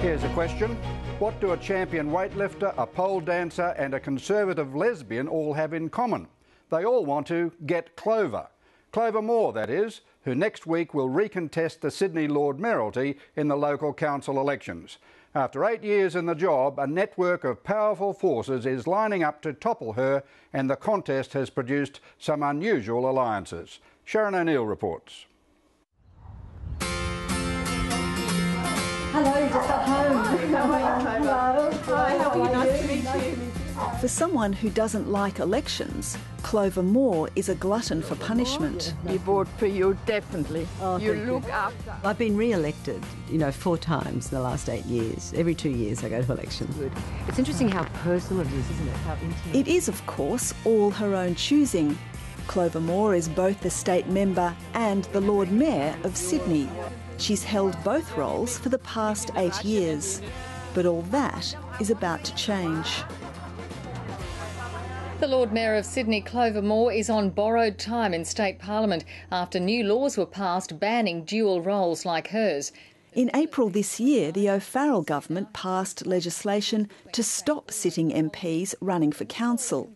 Here's a question. What do a champion weightlifter, a pole dancer and a conservative lesbian all have in common? They all want to get Clover. Clover Moore, that is, who next week will recontest the Sydney Lord Mayoralty in the local council elections. After 8 years in the job, a network of powerful forces is lining up to topple her, and the contest has produced some unusual alliances. Sharon O'Neill reports. Hello, just got home. Hello. Hi, how are you? Nice to meet you. For someone who doesn't like elections, Clover Moore is a glutton for punishment. We vote for you, definitely. Oh, you thank look you. after. I've been re-elected, 4 times in the last 8 years. Every 2 years I go to elections. It's interesting how personal it is, isn't it? How intimate. It is, of course, all her own choosing. Clover Moore is both the state member and the Lord Mayor of Sydney. She's held both roles for the past 8 years. But all that is about to change. The Lord Mayor of Sydney, Clover Moore, is on borrowed time in state parliament after new laws were passed banning dual roles like hers. In April this year, the O'Farrell government passed legislation to stop sitting MPs running for council.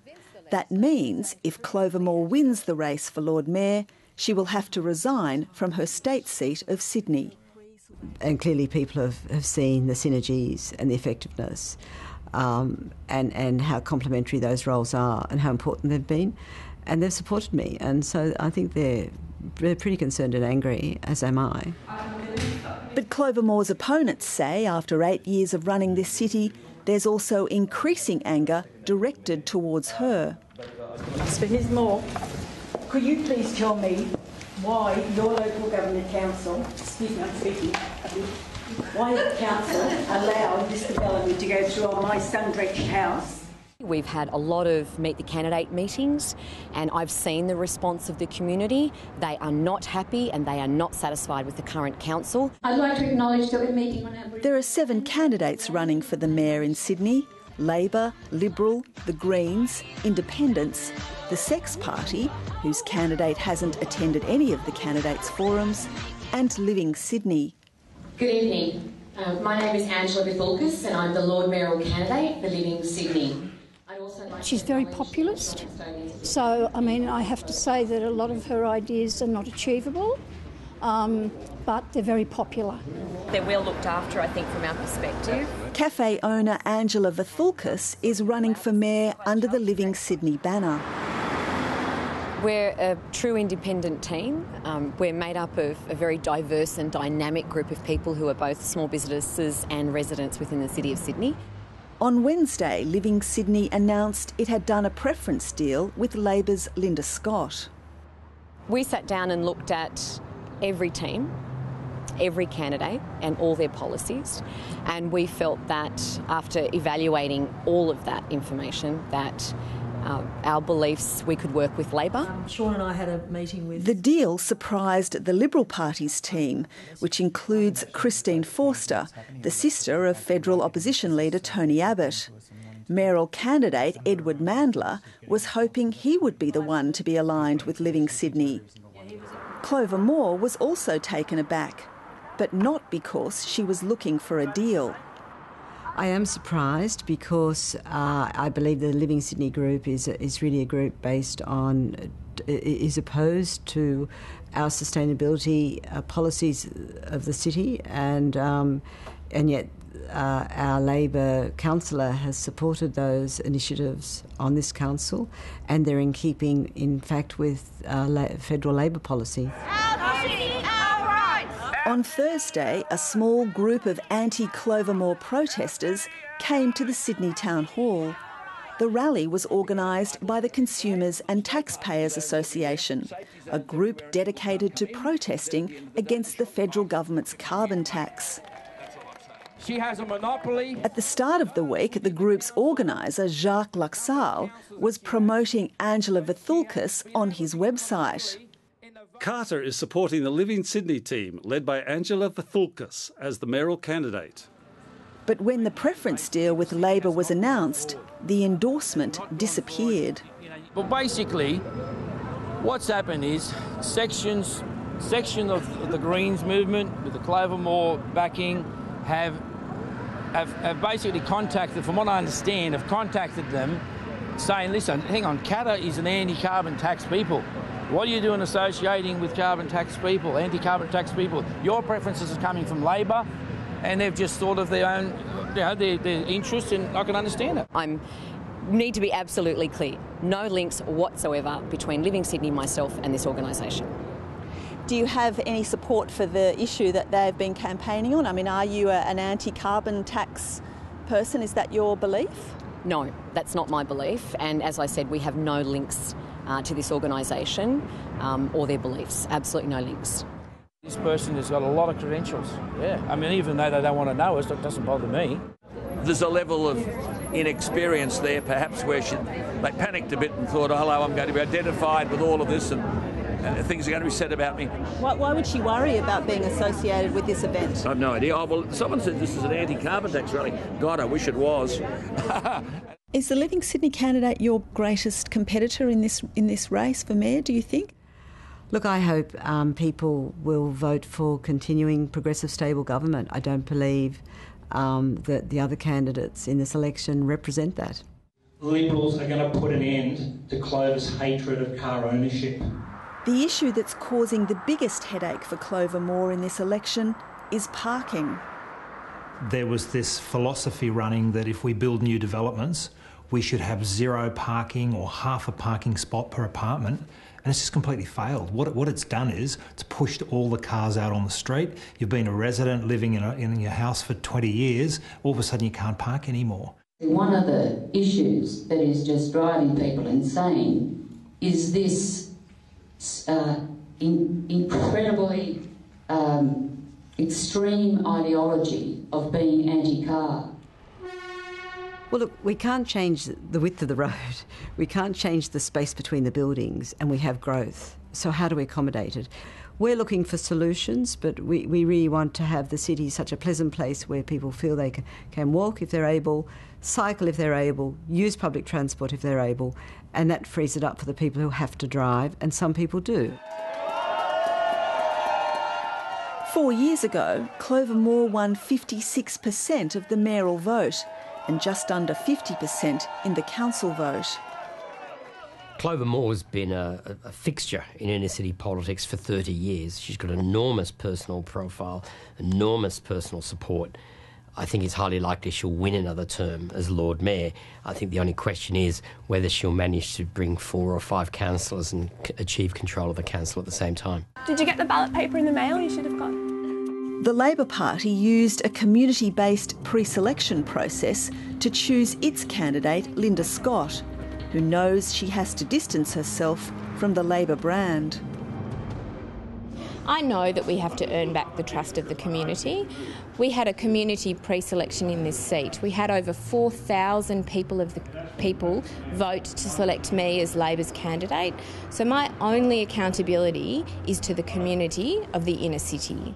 That means if Clover Moore wins the race for Lord Mayor, she will have to resign from her state seat of Sydney. And clearly people have seen the synergies and the effectiveness and how complementary those roles are and how important they've been. And they've supported me. And so I think they're pretty concerned and angry, as am I. But Clover Moore's opponents say after 8 years of running this city, there's also increasing anger directed towards her. Mr. Ms. Moore, could you please tell me why your local government council, excuse me, I'm speaking a bit, why the council allowed this development to go through on my sun-drenched house? We've had a lot of Meet the Candidate meetings and I've seen the response of the community. They are not happy and they are not satisfied with the current council. I'd like to acknowledge that we're meeting on our... There are 7 candidates running for the mayor in Sydney: Labor, Liberal, the Greens, Independents, the Sex Party, whose candidate hasn't attended any of the candidates' forums, and Living Sydney. Good evening. My name is Angela Bithulkas and I'm the Lord Mayoral candidate for Living Sydney. She's very populist, so I have to say that a lot of her ideas are not achievable, but they're very popular. They're well looked after, I think, from our perspective. Cafe owner Angela Bithulkas is running for mayor under the Living Sydney banner. We're a true independent team. We're made up of a very diverse and dynamic group of people who are both small businesses and residents within the City of Sydney. On Wednesday, Living Sydney announced it had done a preference deal with Labor's Linda Scott. We sat down and looked at every team, every candidate and all their policies, and we felt that after evaluating all of that information that our beliefs, we could work with Labor. Sean and I had a meeting with... The deal surprised the Liberal Party's team, which includes Christine Forster, the sister of federal opposition leader Tony Abbott. Mayoral candidate Edward Mandler was hoping he would be the one to be aligned with Living Sydney. Clover Moore was also taken aback, but not because she was looking for a deal. I am surprised because I believe the Living Sydney group is really a group based on, is opposed to our sustainability policies of the city, and yet our Labor councillor has supported those initiatives on this council, and they're in keeping, in fact, with federal Labor policy. On Thursday, a small group of anti-Clover Moore protesters came to the Sydney Town Hall. The rally was organised by the Consumers and Taxpayers Association, a group dedicated to protesting against the federal government's carbon tax. She has a monopoly. At the start of the week, the group's organiser, Jacques Laxale, was promoting Angela Bithulkas on his website. Carter is supporting the Living Sydney team, led by Angela Bithulkas, as the mayoral candidate. But when the preference deal with Labor was announced, the endorsement disappeared. But basically, what's happened is section of the Greens movement, with the Clover Moore backing, have have basically contacted, from what I understand, have contacted them saying, listen, hang on, Qatar is an anti-carbon tax people. What are you doing associating with carbon tax people, anti-carbon tax people? Your preferences are coming from Labor, and they've just thought of their own, their interests, and I can understand it. I need to be absolutely clear. No links whatsoever between Living Sydney, myself, and this organisation. Do you have any support for the issue that they've been campaigning on? I mean, are you an anti-carbon tax person? Is that your belief? No, that's not my belief. And as I said, we have no links to this organisation or their beliefs. Absolutely no links. This person has got a lot of credentials. Yeah, I mean, even though they don't want to know us, that doesn't bother me. There's a level of inexperience there, perhaps, where they panicked a bit and thought, oh, hello, I'm going to be identified with all of this and things are going to be said about me. Why would she worry about being associated with this event? I have no idea. Oh, well, someone said this is an anti-carbon tax rally. God, I wish it was. Is the Living Sydney candidate your greatest competitor in this race for mayor, do you think? Look, I hope people will vote for continuing progressive, stable government. I don't believe that the other candidates in this election represent that. Liberals are going to put an end to Clover's hatred of car ownership. The issue that's causing the biggest headache for Clover Moore in this election is parking. There was this philosophy running that if we build new developments, we should have zero parking or half a parking spot per apartment, and it's just completely failed. What it's done is it's pushed all the cars out on the street. You've been a resident living in your house for 20 years, all of a sudden you can't park anymore. One of the issues that is just driving people insane is this incredibly extreme ideology of being anti-car. Well, look, we can't change the width of the road. We can't change the space between the buildings, and we have growth. So how do we accommodate it? We're looking for solutions, but we really want to have the city such a pleasant place where people feel they can walk if they're able, cycle if they're able, use public transport if they're able, and that frees it up for the people who have to drive, and some people do. 4 years ago, Clover Moore won 56% of the mayoral vote and just under 50% in the council vote. Clover Moore has been a fixture in inner city politics for 30 years. She's got an enormous personal profile, enormous personal support. I think it's highly likely she'll win another term as Lord Mayor. I think the only question is whether she'll manage to bring 4 or 5 councillors and achieve control of the council at the same time. Did you get the ballot paper in the mail? You should have got. The Labor Party used a community-based pre-selection process to choose its candidate, Linda Scott, who knows she has to distance herself from the Labor brand. I know that we have to earn back the trust of the community. We had a community pre-selection in this seat. We had over 4,000 people vote to select me as Labor's candidate. So my only accountability is to the community of the inner city.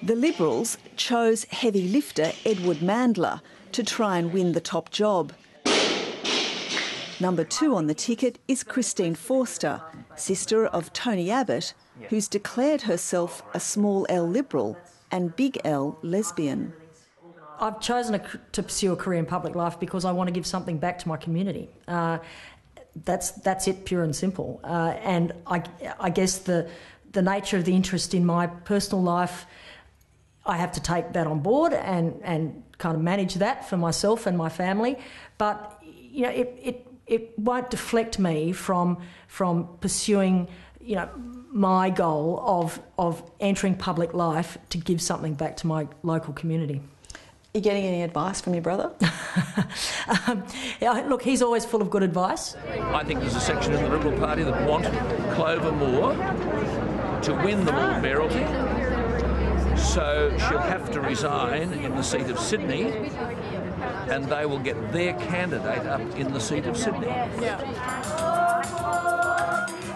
The Liberals chose heavy lifter Edward Mandler to try and win the top job. Number 2 on the ticket is Christine Forster, sister of Tony Abbott, who's declared herself a small L Liberal and big L lesbian. I've chosen to pursue a career in public life because I want to give something back to my community. That's it, pure and simple. And I guess the nature of the interest in my personal life, I have to take that on board and kind of manage that for myself and my family. But you know, it won't deflect me from pursuing, you know, my goal of entering public life to give something back to my local community. Are you getting any advice from your brother? Yeah, look, he's always full of good advice. I think there's a section in the Liberal Party that want Clover Moore to win the Lord Mayoralty. So she'll have to resign in the seat of Sydney, and they will get their candidate up in the seat of Sydney.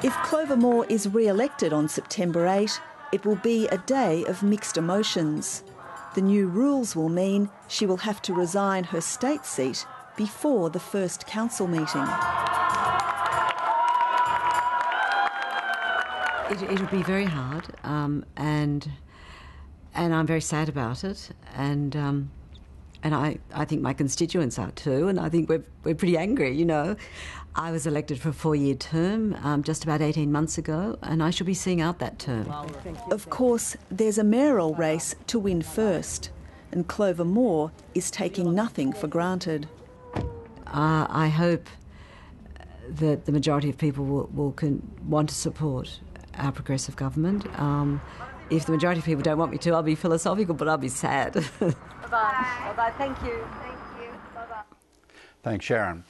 If Clover Moore is re-elected on September 8, it will be a day of mixed emotions. The new rules will mean she will have to resign her state seat before the first council meeting. It'll be very hard, and I'm very sad about it. And and I think my constituents are too, and I think we're pretty angry, you know. I was elected for a 4-year term just about 18 months ago, and I shall be seeing out that term. Of course, there's a mayoral race to win first, and Clover Moore is taking nothing for granted. I hope that the majority of people will want to support our progressive government. If the majority of people don't want me to, I'll be philosophical, but I'll be sad. Bye-bye. Bye-bye. Thank you. Thank you. Bye-bye. Thanks, Sharon.